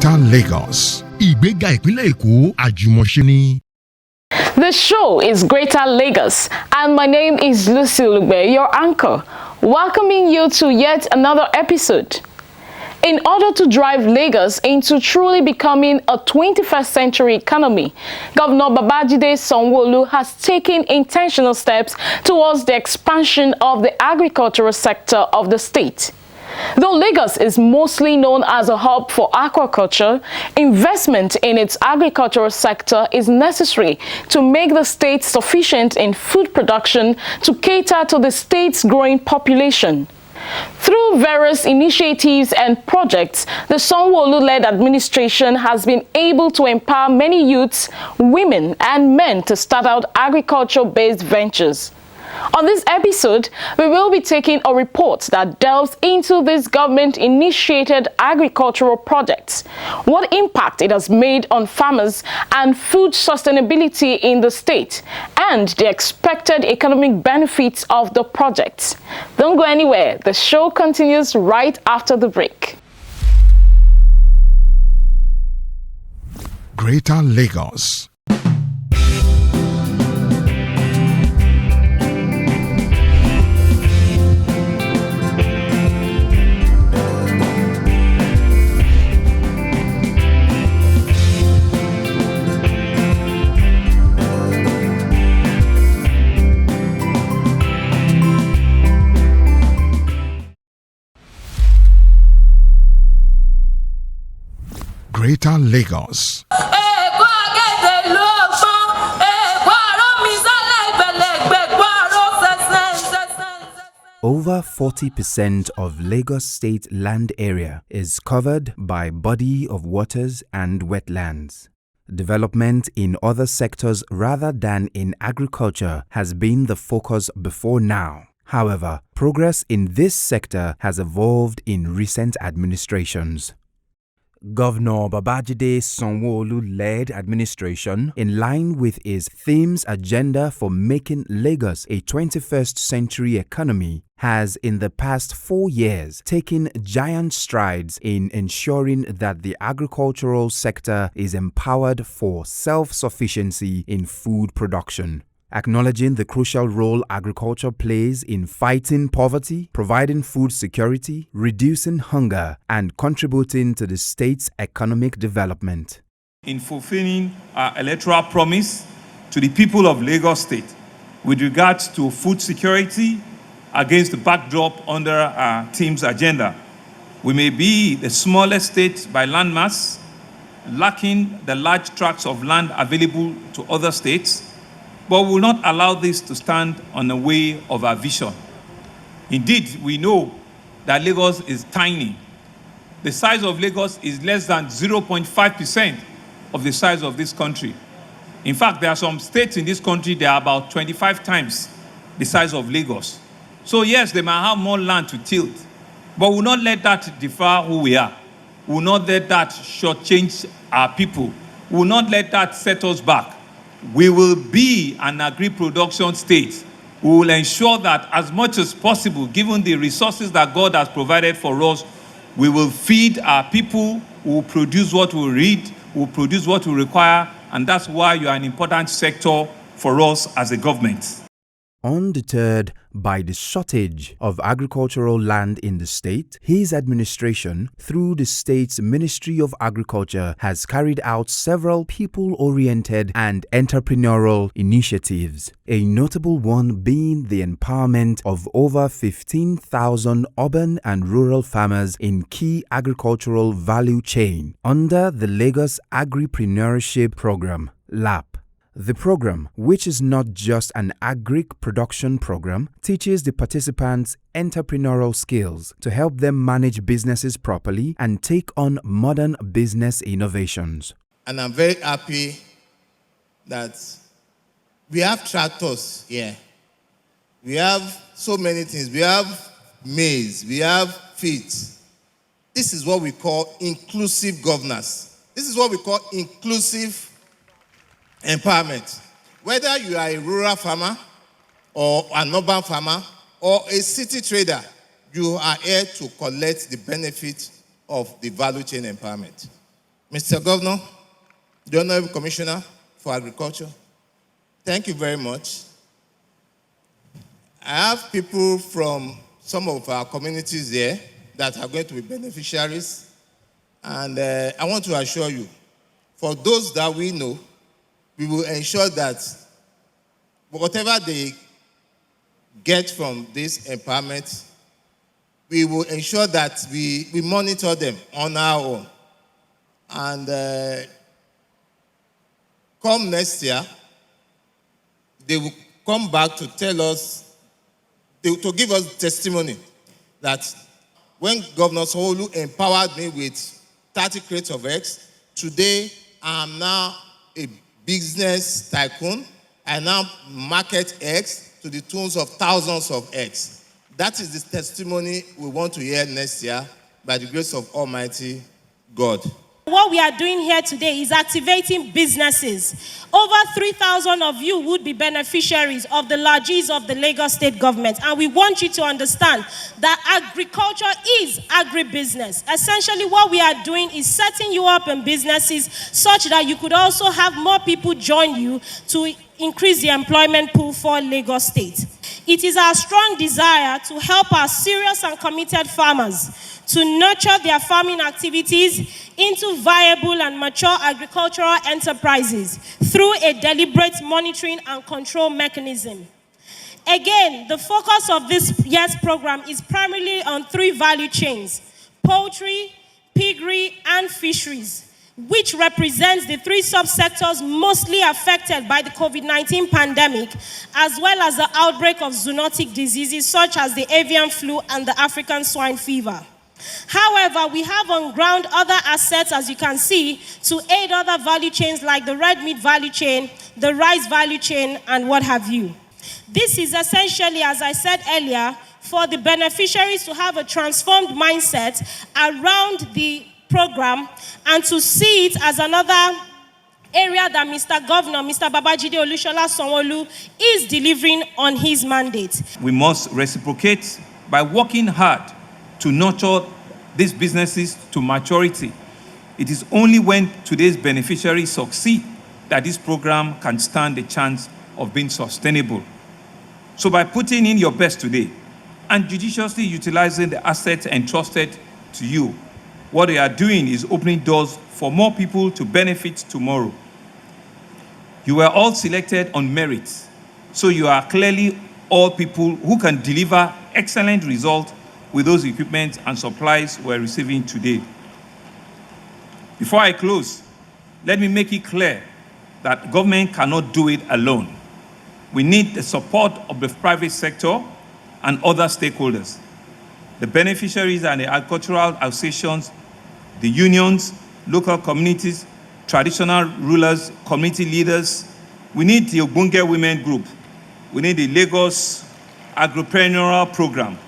Greater Lagos. Ìgbéga ìpínlẹ̀ Èkó àjùmọ̀ṣe ni. The show is Greater Lagos, and my name is Lucy Olugbe, your anchor, welcoming you to yet another episode. In order to drive Lagos into truly becoming a 21st century economy, Governor Babajide Sanwo-Olu has taken intentional steps towards the expansion of the agricultural sector of the state. Though Lagos is mostly known as a hub for aquaculture, investment in its agricultural sector is necessary to make the state sufficient in food production to cater to the state's growing population. Through various initiatives and projects, the Sanwo-Olu-led administration has been able to empower many youths, women, and men to start out agriculture-based ventures. On this episode, we will be taking a report that delves into these government-initiated agricultural projects, what impact it has made on farmers and food sustainability in the state, and the expected economic benefits of the projects. Don't go anywhere. The show continues right after the break. Greater Lagos. Greater Lagos. Over 40% of Lagos State land area is covered by body of waters and wetlands. Development in other sectors rather than in agriculture has been the focus before now. However, progress in this sector has evolved in recent administrations. Governor Babajide Sanwo-Olu-led administration, in line with his theme's agenda for making Lagos a 21st century economy, has in the past 4 years taken giant strides in ensuring that the agricultural sector is empowered for self-sufficiency in food production. Acknowledging the crucial role agriculture plays in fighting poverty, providing food security, reducing hunger, and contributing to the state's economic development. In fulfilling our electoral promise to the people of Lagos State with regards to food security against the backdrop under our team's agenda, we may be the smallest state by landmass, lacking the large tracts of land available to other states, but we will not allow this to stand on the way of our vision. Indeed, we know that Lagos is tiny. The size of Lagos is less than 0.5% of the size of this country. In fact, there are some states in this country that are about 25 times the size of Lagos. So yes, they might have more land to tilt, but we will not let that defer who we are. We will not let that shortchange our people. We will not let that set us back. We will be an agri-production state. We will ensure that as much as possible, given the resources that God has provided for us, we will feed our people, we will produce what we read, we will produce what we require, and that's why you are an important sector for us as a government. Undeterred by the shortage of agricultural land in the state, his administration, through the state's Ministry of Agriculture, has carried out several people-oriented and entrepreneurial initiatives, a notable one being the empowerment of over 15,000 urban and rural farmers in key agricultural value chain under the Lagos Agripreneurship Program, LAP. The program, which is not just an agric production program, teaches the participants entrepreneurial skills to help them manage businesses properly and take on modern business innovations. And I'm very happy that we have tractors here. We have so many things. We have maize, we have feeds. This is what we call inclusive governance. This is what we call inclusive empowerment. Whether you are a rural farmer or an urban farmer or a city trader, you are here to collect the benefit of the value chain empowerment. Mr. Governor, the Honorable Commissioner for Agriculture, thank you very much. I have people from some of our communities there that are going to be beneficiaries. And I want to assure you, for those that we know, we will ensure that whatever they get from this empowerment, we will ensure that we monitor them on our own. And come next year, they will come back to tell us, to give us testimony that when Governor Sanwo-Olu empowered me with 30 crates of eggs, today I am now a business tycoon. I now market eggs to the tunes of thousands of eggs. That is the testimony we want to hear next year by the grace of Almighty God. What we are doing here today is activating businesses. Over 3,000 of you would be beneficiaries of the largesse of the Lagos State government. And we want you to understand that agriculture is agribusiness. Essentially, what we are doing is setting you up in businesses such that you could also have more people join you to increase the employment pool for Lagos State. It is our strong desire to help our serious and committed farmers to nurture their farming activities into viable and mature agricultural enterprises through a deliberate monitoring and control mechanism. Again, the focus of this year's program is primarily on 3 value chains: poultry, piggery, and fisheries, which represents the 3 subsectors mostly affected by the COVID-19 pandemic, as well as the outbreak of zoonotic diseases such as the avian flu and the African swine fever. However, we have on ground other assets, as you can see, to aid other value chains like the red meat value chain, the rice value chain, and what have you. This is essentially, as I said earlier, for the beneficiaries to have a transformed mindset around the program and to see it as another area that Mr. Governor, Mr. Babajide Olusola Sanwo-Olu, is delivering on his mandate. We must reciprocate by working hard to nurture these businesses to maturity. It is only when today's beneficiaries succeed that this program can stand a chance of being sustainable. So by putting in your best today and judiciously utilizing the assets entrusted to you, what they are doing is opening doors for more people to benefit tomorrow. You were all selected on merit, so you are clearly all people who can deliver excellent results with those equipment and supplies we're receiving today. Before I close, let me make it clear that government cannot do it alone. We need the support of the private sector and other stakeholders. The beneficiaries and the agricultural associations, the unions, local communities, traditional rulers, community leaders. We need the Ogbonge Women Group. We need the Lagos Agripreneurial Program.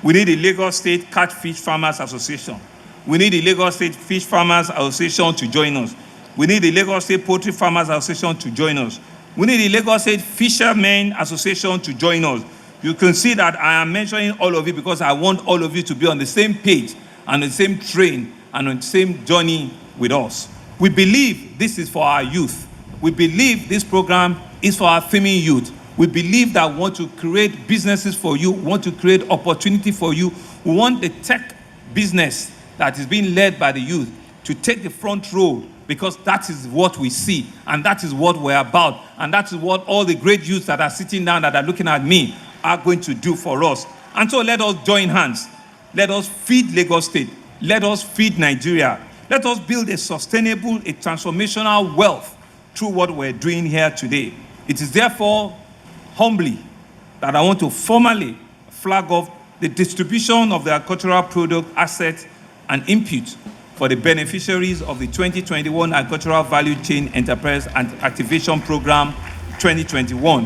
We need the Lagos State Catfish Farmers Association. We need the Lagos State Fish Farmers Association to join us. We need the Lagos State Poultry Farmers Association to join us. We need the Lagos State Fishermen Association to join us. You can see that I am mentioning all of you because I want all of you to be on the same page and the same train and on the same journey with us. We believe this is for our youth. We believe this program is for our female youth. We believe that we want to create businesses for you, we want to create opportunity for you. We want the tech business that is being led by the youth to take the front row, because that is what we see and that is what we're about, and that is what all the great youths that are sitting down, that are looking at me, are going to do for us. And so let us join hands. Let us feed Lagos State. Let us feed Nigeria. Let us build a sustainable, a transformational wealth through what we're doing here today. It is therefore humbly that I want to formally flag off the distribution of the agricultural product, assets, and input for the beneficiaries of the 2021 Agricultural Value Chain Enterprise and Activation Program 2021.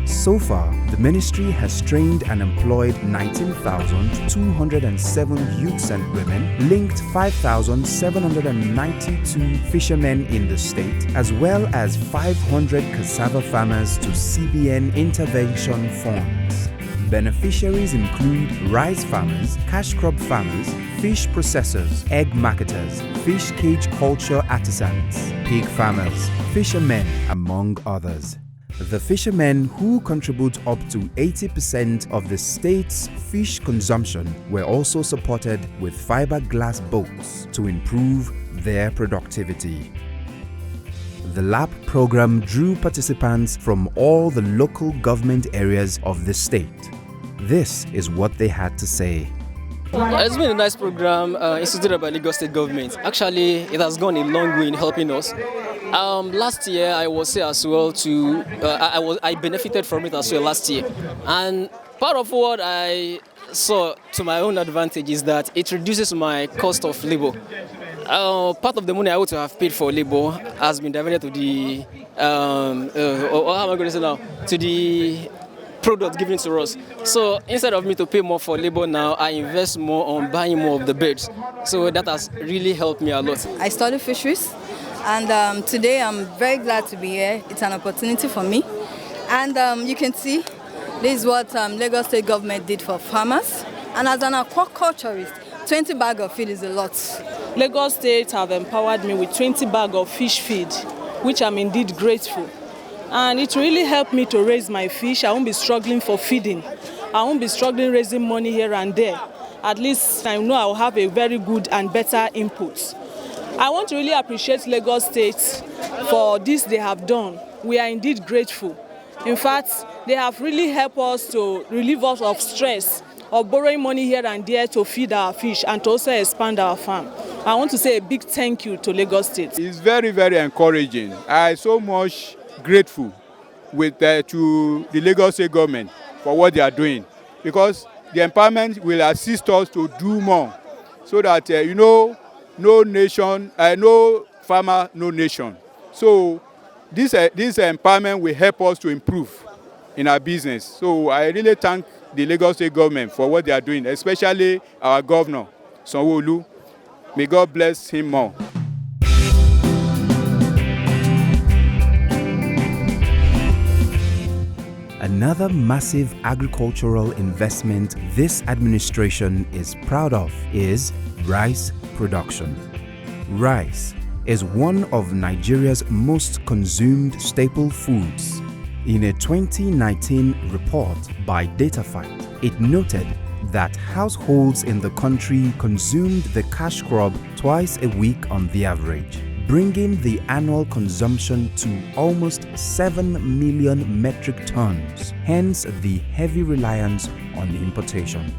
So far, The ministry has trained and employed 19,207 youths and women, linked 5,792 fishermen in the state, as well as 500 cassava farmers to CBN intervention funds. Beneficiaries include rice farmers, cash crop farmers, fish processors, egg marketers, fish cage culture artisans, pig farmers, fishermen, among others. The fishermen, who contribute up to 80% of the state's fish consumption, were also supported with fiberglass boats to improve their productivity. The LAP program drew participants from all the local government areas of the state. This is what they had to say. It's been a nice program instituted by Lagos State government. Actually, it has gone a long way in helping us. Last year, I was here as well I benefited from it as well last year. And part of what I saw to my own advantage is that it reduces my cost of labor. Part of the money I ought to have paid for labor has been diverted to the, how am I going to say now, to the product given to us. So instead of me to pay more for labor now, I invest more on buying more of the birds. So that has really helped me a lot. I study fisheries, and today I'm very glad to be here. It's an opportunity for me. And you can see this is what Lagos State government did for farmers. And as an aquaculturist, 20 bags of feed is a lot. Lagos State have empowered me with 20 bags of fish feed, which I'm indeed grateful. And it really helped me to raise my fish. I won't be struggling for feeding. I won't be struggling raising money here and there. At least I know I will have a very good and better input. I want to really appreciate Lagos State for this they have done. We are indeed grateful. In fact, they have really helped us to relieve us of stress of borrowing money here and there to feed our fish and to also expand our farm. I want to say a big thank you to Lagos State. It's very, very encouraging. I so much grateful to the Lagos State government for what they are doing, because the empowerment will assist us to do more, so that no nation, no farmer, no nation. So this empowerment will help us to improve in our business. So I really thank the Lagos State government for what they are doing, especially our governor, Sanwo-Olu. May God bless him more. Another massive agricultural investment this administration is proud of is rice production. Rice is one of Nigeria's most consumed staple foods. In a 2019 report by DataFight, it noted that households in the country consumed the cash crop twice a week on the average, bringing the annual consumption to almost 7 million metric tons, hence the heavy reliance on importation.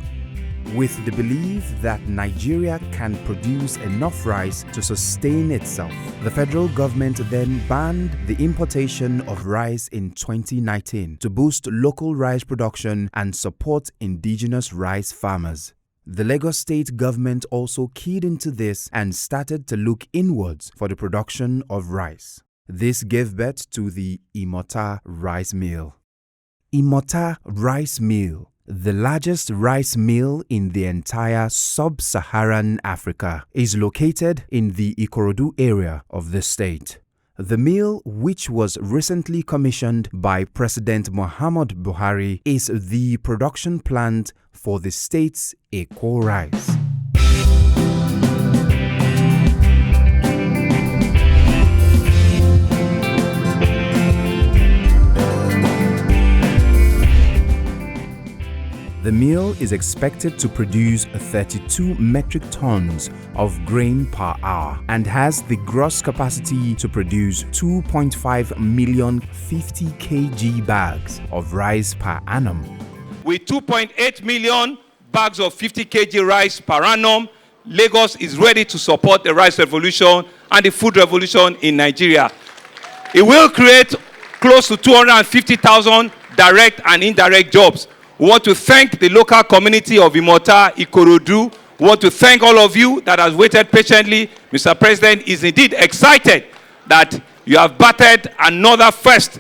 With the belief that Nigeria can produce enough rice to sustain itself, the federal government then banned the importation of rice in 2019 to boost local rice production and support indigenous rice farmers. The Lagos State government also keyed into this and started to look inwards for the production of rice. This gave birth to the Imota Rice Mill. Imota Rice Mill, the largest rice mill in the entire sub-Saharan Africa, is located in the Ikorodu area of the state. The mill, which was recently commissioned by President Muhammadu Buhari, is the production plant for the state's Eko rice. The mill is expected to produce 32 metric tons of grain per hour and has the gross capacity to produce 2.5 million 50 kg bags of rice per annum. With 2.8 million bags of 50 kg rice per annum, Lagos is ready to support the rice revolution and the food revolution in Nigeria. It will create close to 250,000 direct and indirect jobs. We want to thank the local community of Imota, Ikorodu. We want to thank all of you that has waited patiently. Mr. President is indeed excited that you have batted another first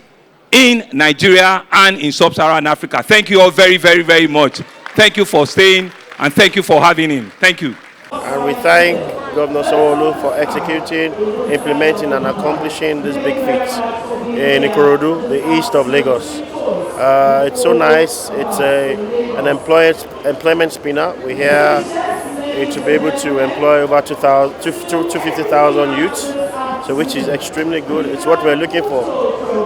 in Nigeria and in sub-Saharan Africa. Thank you all very, very, very much. Thank you for staying and thank you for having him. Thank you. And we thank Governor Sanwo-Olu for executing, implementing and accomplishing these big feats in Ikorodu, the east of Lagos. It's so nice. It's an employment spinner. We're here to be able to employ over 250,000 youths, so which is extremely good. It's what we're looking for.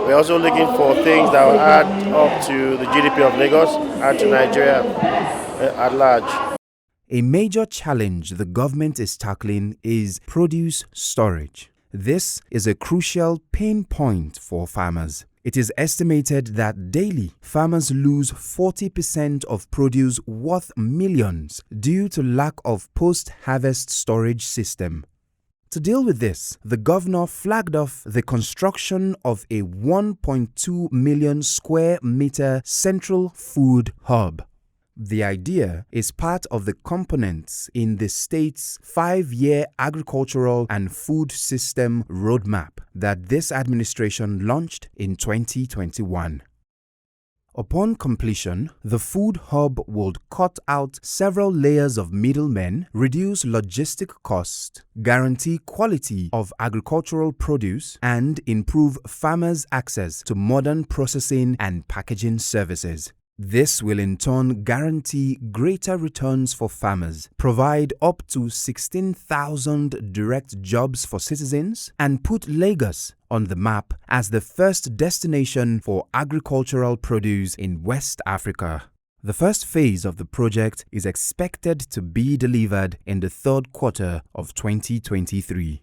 We're also looking for things that will add up to the GDP of Lagos, add to Nigeria at large. A major challenge the government is tackling is produce storage. This is a crucial pain point for farmers. It is estimated that daily farmers lose 40% of produce worth millions due to lack of post-harvest storage system. To deal with this, the governor flagged off the construction of a 1.2 million square meter central food hub. The idea is part of the components in the state's 5-year agricultural and food system roadmap that this administration launched in 2021. Upon completion, the food hub would cut out several layers of middlemen, reduce logistic costs, guarantee quality of agricultural produce, and improve farmers' access to modern processing and packaging services. This will in turn guarantee greater returns for farmers, provide up to 16,000 direct jobs for citizens, and put Lagos on the map as the first destination for agricultural produce in West Africa. The first phase of the project is expected to be delivered in the third quarter of 2023.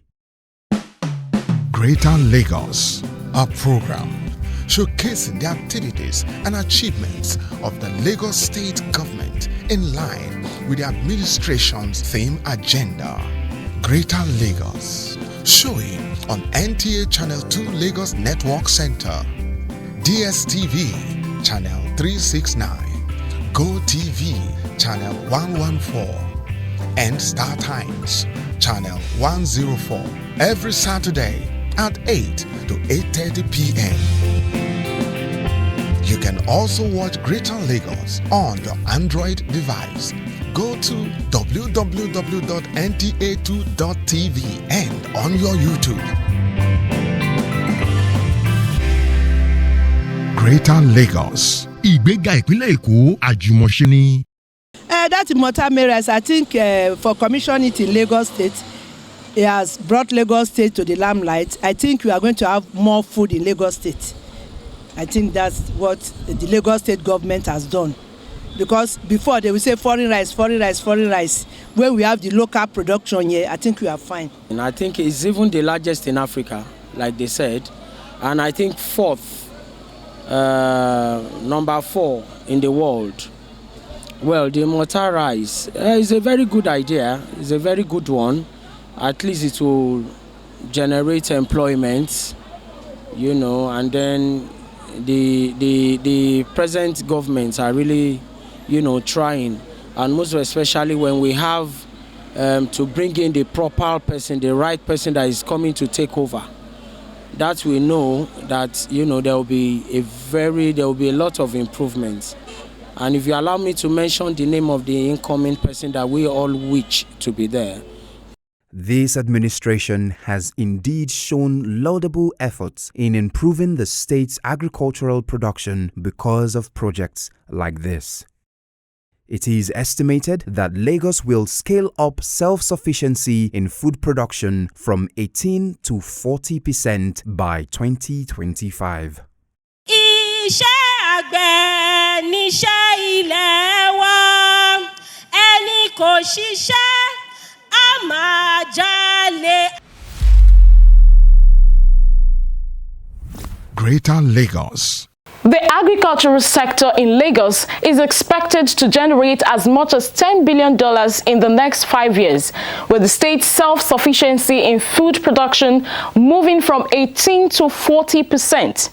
Greater Lagos, a program showcasing the activities and achievements of the Lagos State government in line with the administration's theme agenda. Greater Lagos, showing on NTA Channel 2 Lagos Network Center, DSTV Channel 369, GoTV Channel 114, and Star Times Channel 104 every Saturday at 8 to 8:30 p.m. You can also watch Greater Lagos on your Android device. Go to www.nta2.tv and on your YouTube. Greater Lagos. Ìgbéga ìpínlẹ̀ Èkó àjùmọ̀ṣe ni. That Imota Mayoress, I think for commissioning it in Lagos State, it has brought Lagos State to the limelight. I think we are going to have more food in Lagos State. I think that's what the Lagos State government has done. Because before they would say foreign rice, foreign rice, foreign rice. When we have the local production here, I think we are fine. And I think it's even the largest in Africa, like they said. And I think number 4 in the world. Well, the Imota rice is a very good idea. It's a very good one. At least it will generate employment, you know, and then the present governments are really, you know, trying, and most especially when we have to bring in the proper person, the right person that is coming to take over. That we know that, you know, there will be a lot of improvements. And if you allow me to mention the name of the incoming person that we all wish to be there. This administration has indeed shown laudable efforts in improving the state's agricultural production because of projects like this. It is estimated that Lagos will scale up self-sufficiency in food production from 18 to 40% by 2025. Iṣẹ́ àgbẹ̀ níṣẹ́ ilé wa, ẹni kò ṣiṣẹ́. Greater Lagos. The agricultural sector in Lagos is expected to generate as much as $10 billion in the next 5 years, with the state's self-sufficiency in food production moving from 18 to 40%.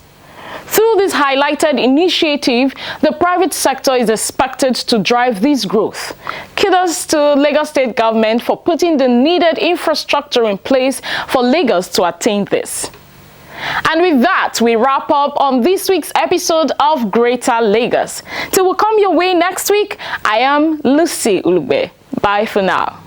Through this highlighted initiative, the private sector is expected to drive this growth. Kudos to Lagos State government for putting the needed infrastructure in place for Lagos to attain this. And with that, we wrap up on this week's episode of Greater Lagos. Till we come your way next week, I am Lucy Ulugbe. Bye for now.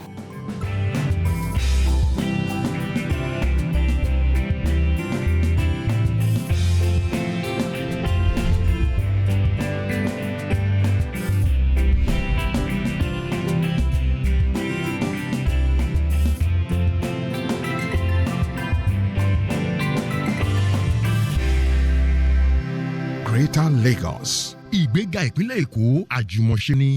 Greater Lagos. Ìgbéga ìpínlẹ̀ Èkó àjùmọ̀ṣe ni.